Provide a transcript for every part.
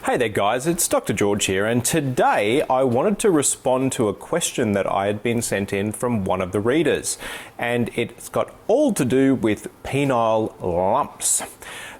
Hey there guys, it's Dr. George here, and today I wanted to respond to a question that I had been sent in from one of the readers, and it's got all to do with penile lumps.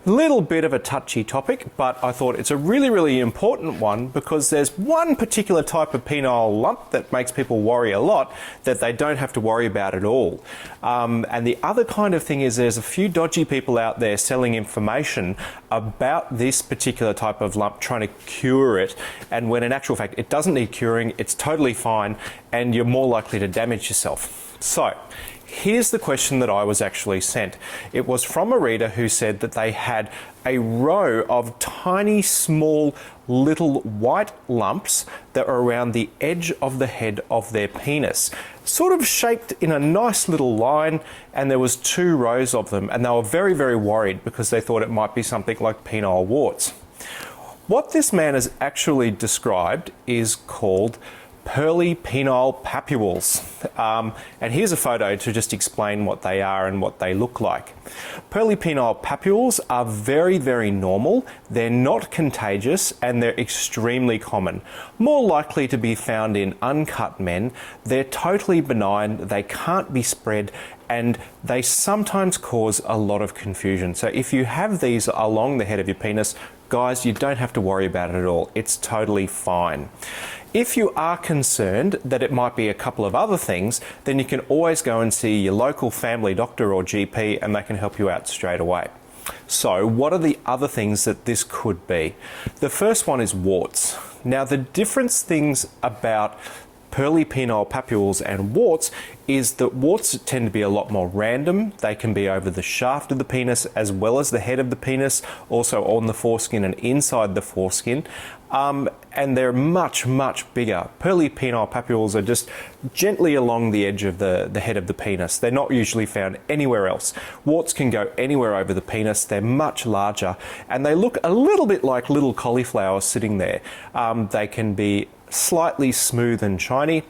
Little bit of a touchy topic, but I thought it's a really important one because there's one particular type of penile lump that makes people worry a lot that they don't have to worry about at all. And the other kind of thing is there's a few dodgy people out there selling information about this particular type of lump, trying to cure it, and when in actual fact it doesn't need curing, it's totally fine, and you're more likely to damage yourself. So here's the question that I was actually sent. It was from a reader who said that they had a row of tiny, small, little white lumps that were around the edge of the head of their penis, sort of shaped in a nice little line, and there was 2 rows of them, and they were very worried because they thought it might be something like penile warts. What this man has actually described is called Pearly Penile Papules. And here's a photo to just explain what they are and what they look like. Pearly Penile Papules are very normal, they're not contagious, and they're extremely common. More likely to be found in uncut men, they're totally benign, they can't be spread, and they sometimes cause a lot of confusion. So if you have these along the head of your penis, guys, you don't have to worry about it at all. It's totally fine. If you are concerned that it might be a couple of other things, then you can always go and see your local family doctor or GP, and they can help you out straight away. So what are the other things that this could be? The first one is warts. Now, the different things about Pearly Penile Papules and warts is that warts tend to be a lot more random. They can be over the shaft of the penis as well as the head of the penis, also on the foreskin and inside the foreskin, and they're much bigger. Pearly Penile Papules are just gently along the edge of the head of the penis. They're not usually found anywhere else. Warts can go anywhere over the penis. They're much larger, and they look a little bit like little cauliflowers sitting there. They can be slightly smooth and shiny.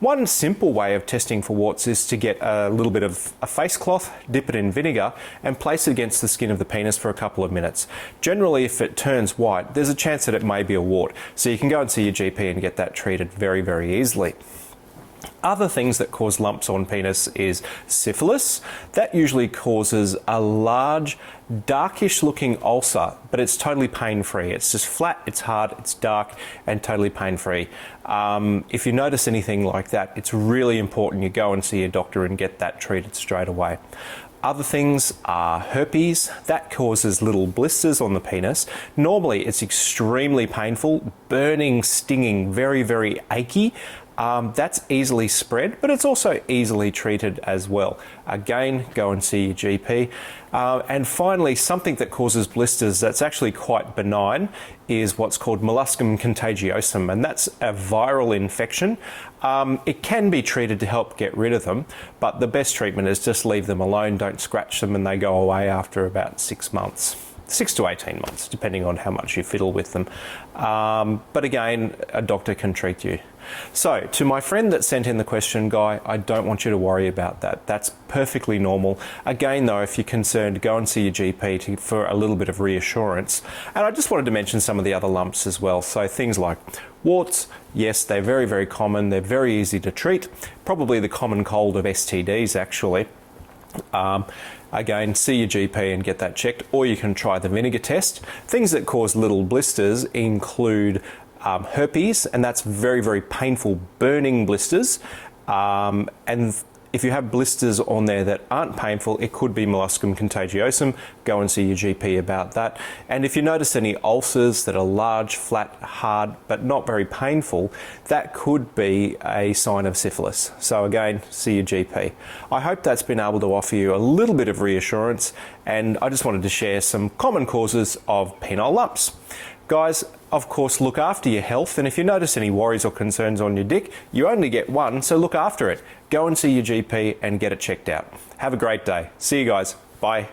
One simple way of testing for warts is to get a little bit of a face cloth, dip it in vinegar, and place it against the skin of the penis for a couple of minutes. Generally, if it turns white, there's a chance that it may be a wart. So you can go and see your GP and get that treated very easily. Other things that cause lumps on penis is syphilis. That usually causes a large, darkish looking ulcer, but it's totally pain-free. It's just flat, it's hard, it's dark, and totally pain-free. If you notice anything like that, it's really important you go and see your doctor and get that treated straight away. Other things are herpes. That causes little blisters on the penis. Normally it's extremely painful, burning, stinging, very achy. That's easily spread, but it's also easily treated as well. Again, go and see your GP. And finally, something that causes blisters that's actually quite benign is what's called molluscum contagiosum, and that's a viral infection. It can be treated to help get rid of them, but the best treatment is just leave them alone, don't scratch them, and they go away after about 6 months. 6 to 18 months, depending on how much you fiddle with them. But again, a doctor can treat you. So, to my friend that sent in the question, Guy, I don't want you to worry about that. That's perfectly normal. Again, though, if you're concerned, go and see your GP for a little bit of reassurance. And I just wanted to mention some of the other lumps as well. So things like warts, yes, they're very common. They're very easy to treat. Probably the common cold of STDs, actually. Again, see your GP and get that checked, or you can try the vinegar test. Things that cause little blisters include herpes, and that's very painful, burning blisters. And if you have blisters on there that aren't painful, it could be molluscum contagiosum. Go and see your GP about that. And if you notice any ulcers that are large, flat, hard, but not very painful, that could be a sign of syphilis. So again, see your GP. I hope that's been able to offer you a little bit of reassurance, and I just wanted to share some common causes of penile lumps. Guys, of course, look after your health, and if you notice any worries or concerns on your dick, you only get one, so look after it. Go and see your GP and get it checked out. Have a great day. See you guys. Bye.